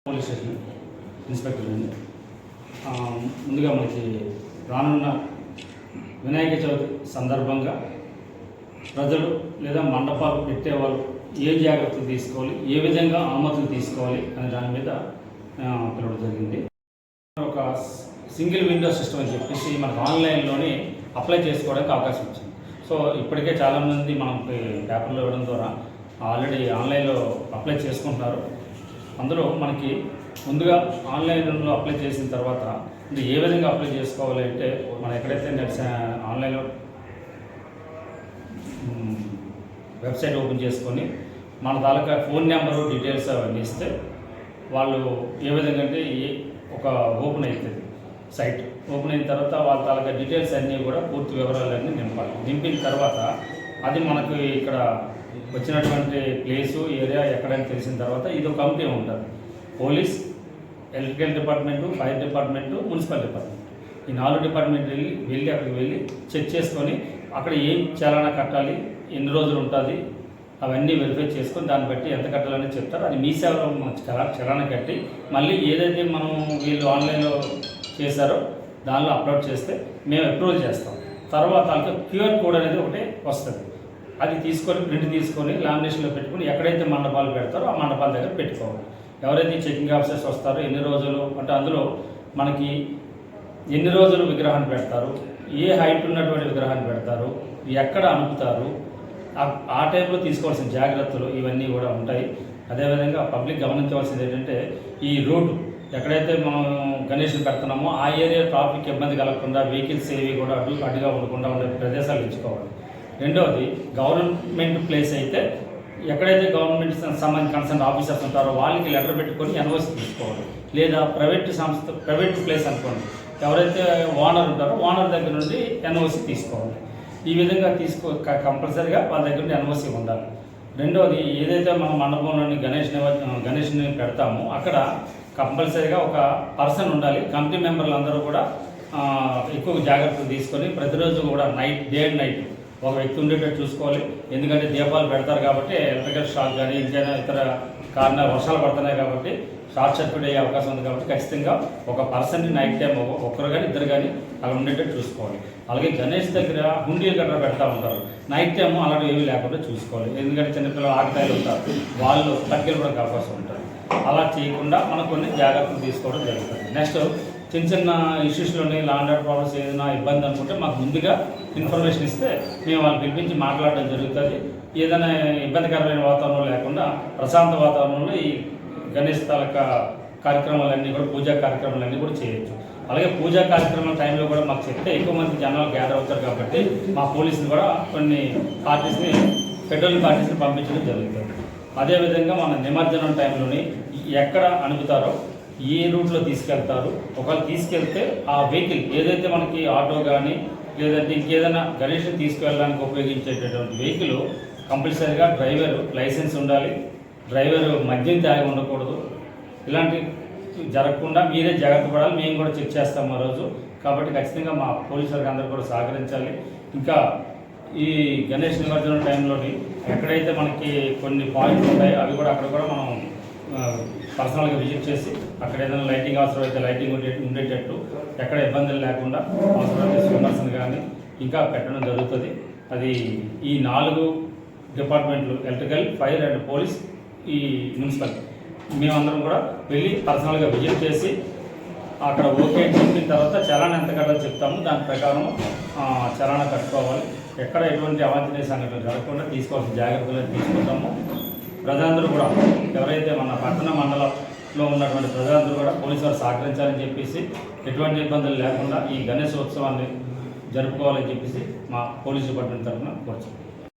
Police station inspector అండి. ముందుగా మనకి రానున్న వినాయక చవితి సందర్భంగా ప్రజలు లేదా మండపాలు పెట్టేవాళ్ళు ఏ జాగ్రత్తలు తీసుకోవాలి, ఏ విధంగా అనుమతులు తీసుకోవాలి అనే దాని మీద పిలవడం జరిగింది. ఒక సింగిల్ విండో సిస్టమ్ అని చెప్పేసి మనకు ఆన్లైన్లోనే అప్లై చేసుకోవడానికి అవకాశం వచ్చింది. సో ఇప్పటికే చాలామంది మనం పేపర్లో ఇవ్వడం ద్వారా ఆల్రెడీ ఆన్లైన్లో అప్లై చేసుకుంటున్నారు. అందులో మనకి ముందుగా ఆన్లైన్లో అప్లై చేసిన తర్వాత ఏ విధంగా అప్లై చేసుకోవాలి అంటే, మనం ఎక్కడైతే ఆన్లైన్లో వెబ్సైట్ ఓపెన్ చేసుకొని మన తాలూకా ఫోన్ నెంబరు డీటెయిల్స్ అవన్నీ ఇస్తే వాళ్ళు ఏ విధంగా అంటే ఒక ఓపెన్ అవుతుంది సైట్. ఓపెన్ అయిన తర్వాత వాళ్ళ తాలూకా డీటెయిల్స్ అన్నీ కూడా పూర్తి వివరాలన్నీ నింపాలి. నింపిన తర్వాత అది మనకు ఇక్కడ వచ్చినటువంటి ప్లేసు ఏరియా ఎక్కడైనా తెలిసిన తర్వాత ఇది ఒక కమిటీ ఉంటుంది. Police, electrical department, fire department, municipal department, ఈ 4 డిపార్ట్మెంట్ వెళ్ళి అక్కడికి వెళ్ళి చెక్ చేసుకొని అక్కడ ఏం చాలానా కట్టాలి, ఎన్ని రోజులు ఉంటుంది అవన్నీ వెరిఫై చేసుకొని దాన్ని బట్టి ఎంత కట్టాలని చెప్తారు. అది మీ సేవలో చలానా కట్టి మళ్ళీ ఏదైతే మనం వీళ్ళు ఆన్లైన్లో చేశారో దానిలో అప్లోడ్ చేస్తే మేము అప్రూవల్ చేస్తాం. తర్వాత క్యూఆర్ కోడ్ అనేది ఒకటి వస్తుంది. అది తీసుకొని ప్రింట్ తీసుకొని లామినేషన్లో పెట్టుకుని ఎక్కడైతే మండపాలు పెడతారో ఆ మండపాల దగ్గర పెట్టుకోవాలి. ఎవరైతే చెకింగ్ ఆఫీసర్స్ వస్తారో ఎన్ని రోజులు అంటే అందులో మనకి ఎన్ని రోజులు విగ్రహాన్ని పెడతారు, ఏ హైట్ ఉన్నటువంటి విగ్రహాన్ని పెడతారు, ఎక్కడ అమ్ముతారు, ఆ టైంలో తీసుకోవాల్సిన జాగ్రత్తలు ఇవన్నీ కూడా ఉంటాయి. అదేవిధంగా పబ్లిక్ గమనించవలసింది ఏంటంటే, ఈ రూట్ ఎక్కడైతే మనం గణేష్ని పెడుతున్నామో ఆ ఏరియా ట్రాఫిక్ ఇబ్బంది కలగకుండా వెహికల్స్ ఏవి కూడా అడ్డుగా ఉండకుండా ఉండే ప్రదేశాలు ఎంచుకోవాలి. రెండవది, గవర్నమెంట్ ప్లేస్ అయితే ఎక్కడైతే గవర్నమెంట్ సంబంధించిన కన్సర్న్ ఆఫీసర్స్ ఉంటారో వాళ్ళకి లెటర్ పెట్టుకొని ఎన్ఓసి తీసుకోవాలి. లేదా ప్రైవేట్ ప్లేస్ అనుకోండి, ఎవరైతే ఓనర్ ఉంటారో ఓనర్ దగ్గర నుండి ఎన్ఓసి తీసుకోవాలి. ఈ విధంగా కంపల్సరీగా వాళ్ళ దగ్గర నుండి ఎన్ఓసి ఉండాలి. రెండవది, ఏదైతే మనం మండపంలోని గణేష్ని పెడతామో అక్కడ కంపల్సరీగా ఒక పర్సన్ ఉండాలి. కమిటీ మెంబర్లు అందరూ కూడా ఎక్కువ జాగ్రత్తలు తీసుకొని ప్రతిరోజు కూడా డే అండ్ నైట్ ఒక వ్యక్తి ఉండేటట్టు చూసుకోవాలి. ఎందుకంటే దీపాలు పెడతారు కాబట్టి ఎలక్ట్రికల్ షాక్ కానీ ఇంకైనా ఇతర కారణాలు వర్షాలు పడుతున్నాయి కాబట్టి షార్ట్ సర్క్యూట్ అయ్యే అవకాశం ఉంది. కాబట్టి ఖచ్చితంగా ఒక పర్సన్ని నైట్ టైం ఒక్కరు కానీ ఇద్దరు కానీ అలా ఉండేటట్టు చూసుకోవాలి. అలాగే గణేష్ దగ్గర హుండీలు గట్రా పెడతా ఉంటారు. నైట్ టైము అలాగే ఏమీ లేకుండా చూసుకోవాలి. ఎందుకంటే చిన్నపిల్లలు ఆకతాయిలు ఉంటారు, వాళ్ళు పట్టుకెళ్ళడానికి అవకాశం ఉంటుంది. అలా చేయకుండా మనం కొన్ని జాగ్రత్తలు తీసుకోవడం జరుగుతుంది. నెక్స్ట్, చిన్న ఇష్యూస్లోని లాండ్ ఆర్డర్ ప్రాబ్లమ్స్ ఏదైనా ఇబ్బంది అనుకుంటే మాకు ముందుగా ఇన్ఫర్మేషన్ ఇస్తే మేము వాళ్ళు పిలిపించి మాట్లాడడం జరుగుతుంది. ఏదైనా ఇబ్బందికరమైన వాతావరణం లేకుండా ప్రశాంత వాతావరణంలో ఈ గణేష్ తాలూకా కార్యక్రమాలన్నీ కూడా పూజా కార్యక్రమాలన్నీ కూడా చేయొచ్చు. అలాగే పూజా కార్యక్రమాల టైంలో కూడా మాకు చెప్తే ఎక్కువ మంది జనాలు గ్యాదర్ అవుతారు కాబట్టి మా పోలీసులు కూడా కొన్ని పెట్రోలింగ్ పార్టీస్ని పంపించడం జరుగుతుంది. అదేవిధంగా మన నిమజ్జనం టైంలోని ఎక్కడ అణుగుతారో ఏ రూట్లో తీసుకెళ్తారు, ఒకవేళ తీసుకెళ్తే ఆ వెహికల్ ఏదైతే మనకి ఆటో కానీ లేదంటే ఇంకేదైనా గణేష్ని తీసుకువెళ్ళడానికి ఉపయోగించేటటువంటి వెహికల్ కంపల్సరీగా డ్రైవర్ లైసెన్స్ ఉండాలి, డ్రైవర్ మద్యం తాగి ఉండకూడదు. ఇలాంటి జరగకుండా మీరే జాగ్రత్త పడాలి. మేము కూడా చెక్ చేస్తాం ఆ రోజు. కాబట్టి ఖచ్చితంగా మా పోలీసు వారికి అందరూ కూడా సహకరించాలి. ఇంకా ఈ గణేష్ నిమజ్జనం టైంలోని ఎక్కడైతే మనకి కొన్ని పాయింట్లు ఉంటాయో అవి కూడా అక్కడ కూడా మనం పర్సనల్గా విజిట్ చేసి అక్కడ ఏదైనా లైటింగ్ అవసరం అయితే లైటింగ్ ఉండేటట్టు ఎక్కడ ఇబ్బందులు లేకుండా అవసరమైతే స్విమ్మర్స్ని కానీ ఇంకా పెట్టడం జరుగుతుంది. అది ఈ 4 డిపార్ట్మెంట్లు ఎలక్ట్రికల్, ఫైర్ అండ్ పోలీస్, ఈ మున్సిపల్ మేమందరం కూడా వెళ్ళి పర్సనల్గా విజిట్ చేసి అక్కడ ఓకే చెప్పిన తర్వాత చలానా ఎంత కట్టాలో చెప్తాము. దాని ప్రకారం చలానా కట్టుకోవాలి. ఎక్కడ ఎటువంటి అవాంఛనీయ సంఘటనలు జరగకుండా తీసుకోవాల్సిన జాగ్రత్తలు తీసుకుంటాము. ప్రజలందరూ కూడా ఎవరైతే మన పట్టణ మండలంలో ఉన్నటువంటి ప్రజలందరూ కూడా పోలీసు వారు సహకరించాలని చెప్పేసి ఎటువంటి ఇబ్బందులు లేకుండా ఈ గణేశోత్సవాన్ని జరుపుకోవాలని చెప్పేసి మా పోలీస్ డిపార్ట్మెంట్ తరఫున కోరుచున్నాం.